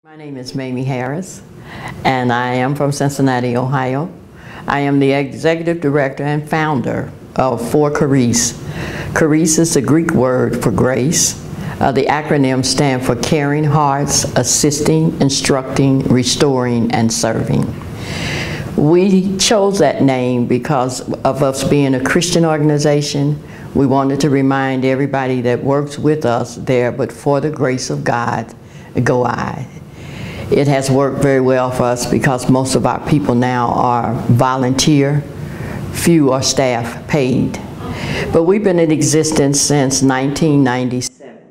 My name is Mamie Harris, and I am from Cincinnati, Ohio. I am the executive director and founder of Charis. Charis is the Greek word for grace. The acronym stands for Caring Hearts, Assisting, Instructing, Restoring, and Serving. We chose that name because of us being a Christian organization. We wanted to remind everybody that works with us there, but for the grace of God, go I. It has worked very well for us because most of our people now are volunteer, few are staff paid. But we've been in existence since 1997.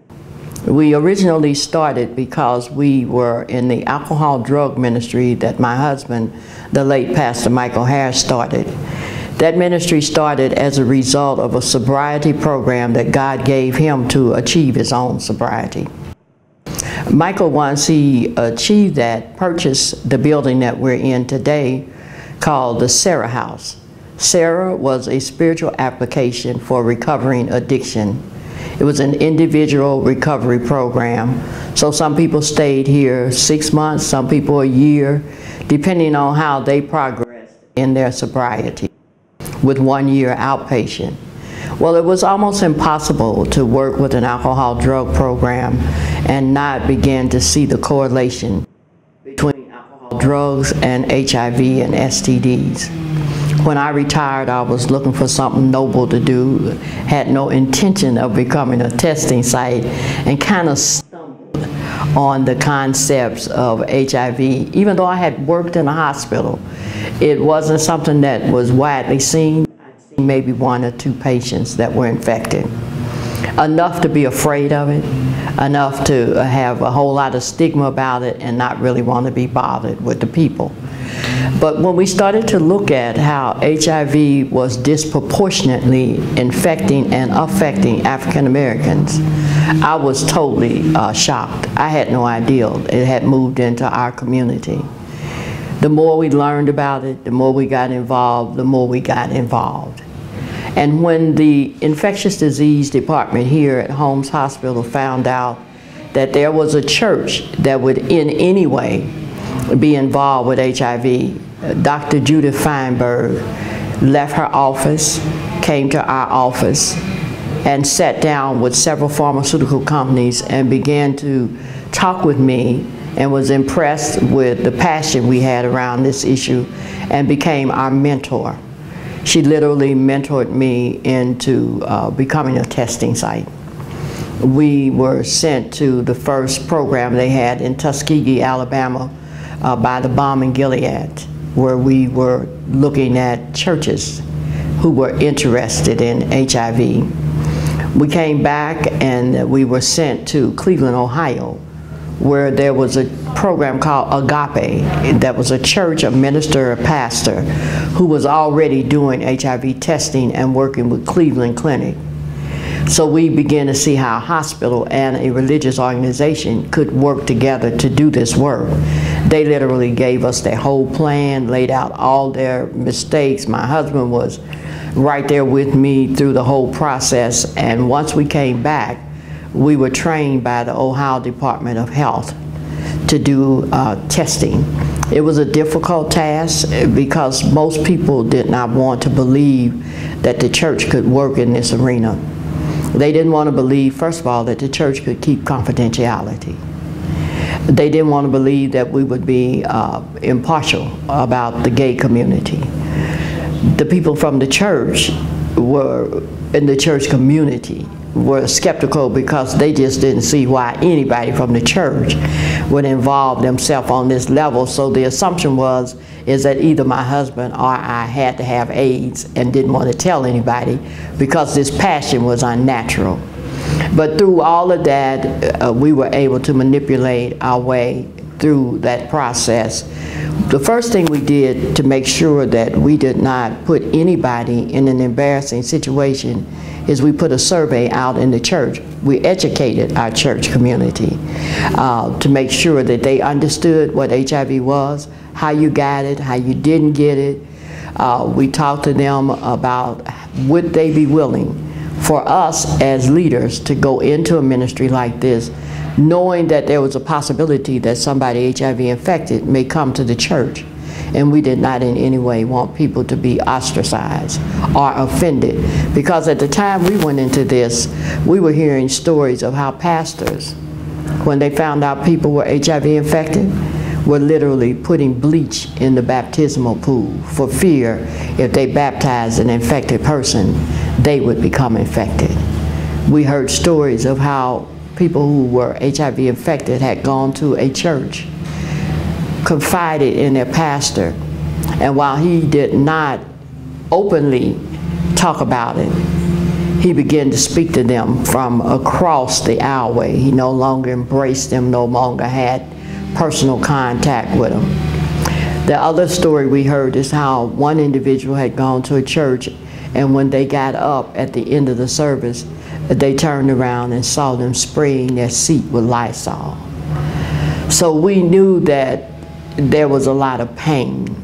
We originally started because we were in the alcohol drug ministry that my husband, the late Pastor Michael Harris, started. That ministry started as a result of a sobriety program that God gave him to achieve his own sobriety. Michael, once he achieved that, purchased the building that we're in today called the Sarah House. Sarah was a spiritual application for recovering addiction. It was an individual recovery program. So some people stayed here 6 months, some people a year, depending on how they progressed in their sobriety, with 1 year outpatient. Well, it was almost impossible to work with an alcohol drug program and not begin to see the correlation between alcohol drugs and HIV and STDs. When I retired, I was looking for something noble to do, had no intention of becoming a testing site, and kind of stumbled on the concepts of HIV. Even though I had worked in a hospital, it wasn't something that was widely seen. Maybe 1 or 2 patients that were infected. Enough to be afraid of it, enough to have a whole lot of stigma about it and not really want to be bothered with the people. But when we started to look at how HIV was disproportionately infecting and affecting African Americans, I was totally shocked. I had no idea it had moved into our community. The more we learned about it, the more we got involved, the more we got involved. And when the infectious disease department here at Holmes Hospital found out that there was a church that would in any way be involved with HIV, Dr. Judith Feinberg left her office, came to our office, and sat down with several pharmaceutical companies and began to talk with me, and was impressed with the passion we had around this issue and became our mentor. She literally mentored me into becoming a testing site. We were sent to the first program they had in Tuskegee, Alabama by the Balm in Gilead, where we were looking at churches who were interested in HIV. We came back and we were sent to Cleveland, Ohio, where there was a program called Agape that was a church, a minister, a pastor who was already doing HIV testing and working with Cleveland Clinic. So we began to see how a hospital and a religious organization could work together to do this work. They literally gave us their whole plan, laid out all their mistakes. My husband was right there with me through the whole process, and once we came back, we were trained by the Ohio Department of Health to do testing. It was a difficult task because most people did not want to believe that the church could work in this arena. They didn't want to believe, first of all, that the church could keep confidentiality. They didn't want to believe that we would be impartial about the gay community. The people from the church were in the church community were skeptical because they just didn't see why anybody from the church would involve themselves on this level. So the assumption is that either my husband or I had to have AIDS and didn't want to tell anybody because this passion was unnatural. But through all of that, we were able to manipulate our way through that process. The first thing we did to make sure that we did not put anybody in an embarrassing situation is we put a survey out in the church. We educated our church community to make sure that they understood what HIV was, how you got it, how you didn't get it. We talked to them about would they be willing for us as leaders to go into a ministry like this knowing that there was a possibility that somebody HIV infected may come to the church. And we did not in any way want people to be ostracized or offended. Because at the time we went into this, we were hearing stories of how pastors, when they found out people were HIV infected, were literally putting bleach in the baptismal pool for fear if they baptized an infected person, they would become infected. We heard stories of how people who were HIV infected had gone to a church, confided in their pastor, and while he did not openly talk about it, he began to speak to them from across the aisleway. He no longer embraced them, no longer had personal contact with them. The other story we heard is how one individual had gone to a church, and when they got up at the end of the service, they turned around and saw them spraying their seat with Lysol. So we knew that there was a lot of pain,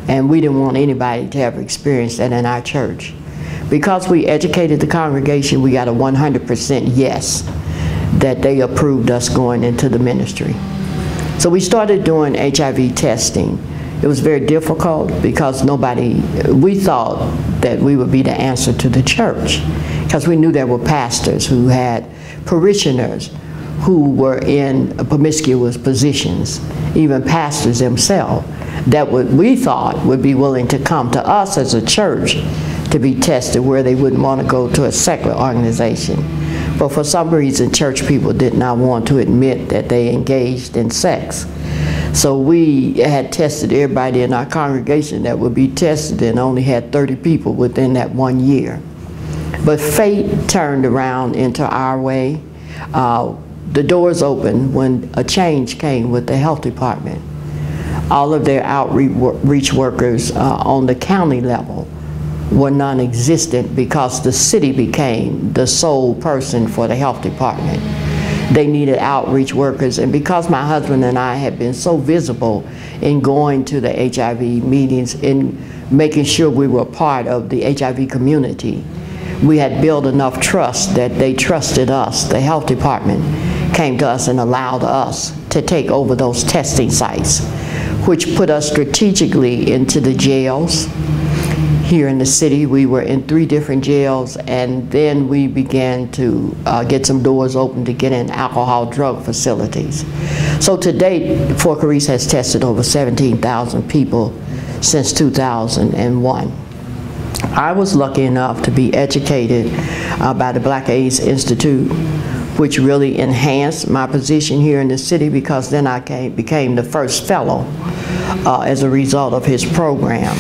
and we didn't want anybody to ever experience that in our church. Because we educated the congregation, we got a 100% yes that they approved us going into the ministry. So we started doing HIV testing. It was very difficult because we thought that we would be the answer to the church, because we knew there were pastors who had parishioners who were in promiscuous positions, even pastors themselves, that we thought would be willing to come to us as a church to be tested, where they wouldn't want to go to a secular organization. But for some reason, church people did not want to admit that they engaged in sex. So we had tested everybody in our congregation that would be tested, and only had 30 people within that 1 year. But fate turned around into our way. The doors opened when a change came with the health department. All of their outreach workers on the county level were non-existent because the city became the sole person for the health department. They needed outreach workers, and because my husband and I had been so visible in going to the HIV meetings, in making sure we were part of the HIV community, we had built enough trust that they trusted us. The health department came to us and allowed us to take over those testing sites, which put us strategically into the jails. Here in the city, we were in 3 different jails, and then we began to get some doors open to get in alcohol drug facilities. So to date, Fort Charis has tested over 17,000 people since 2001. I was lucky enough to be educated by the Black AIDS Institute, which really enhanced my position here in the city, because then I became the first fellow as a result of his program,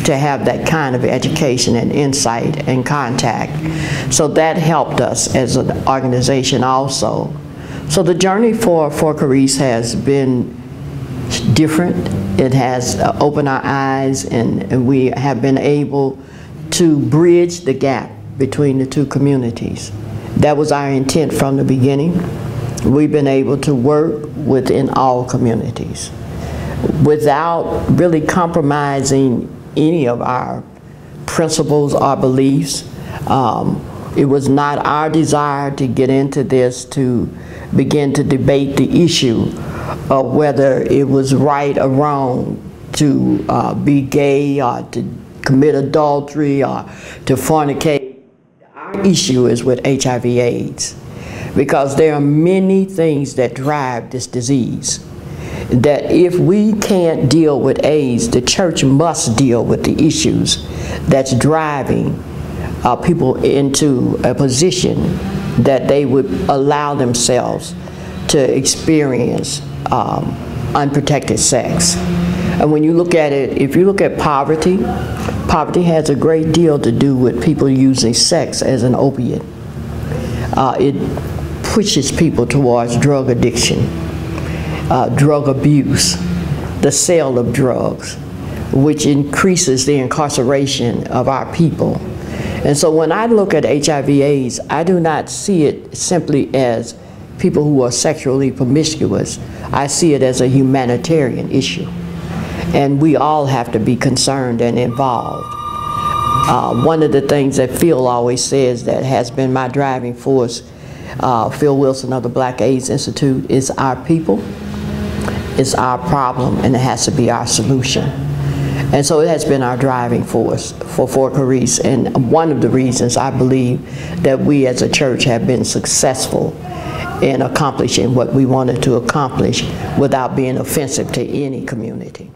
to have that kind of education and insight and contact. So that helped us as an organization also. So the journey for Charis has been different. It has opened our eyes, and we have been able to bridge the gap between the 2 communities. That was our intent from the beginning. We've been able to work within all communities without really compromising any of our principles or beliefs. It was not our desire to get into this to begin to debate the issue of whether it was right or wrong to be gay or to commit adultery or to fornicate. Our issue is with HIV/AIDS, because there are many things that drive this disease. That if we can't deal with AIDS, the church must deal with the issues that's driving people into a position that they would allow themselves to experience unprotected sex. And when you look at it, if you look at poverty, poverty has a great deal to do with people using sex as an opiate. It pushes people towards drug addiction, drug abuse, the sale of drugs, which increases the incarceration of our people. And so when I look at HIV/AIDS, I do not see it simply as people who are sexually promiscuous. I see it as a humanitarian issue. And we all have to be concerned and involved. One of the things that Phil always says that has been my driving force Phil Wilson of the Black AIDS Institute, is our people, it's our problem, and it has to be our solution. And so it has been our driving force for Charis, and one of the reasons I believe that we as a church have been successful in accomplishing what we wanted to accomplish without being offensive to any community.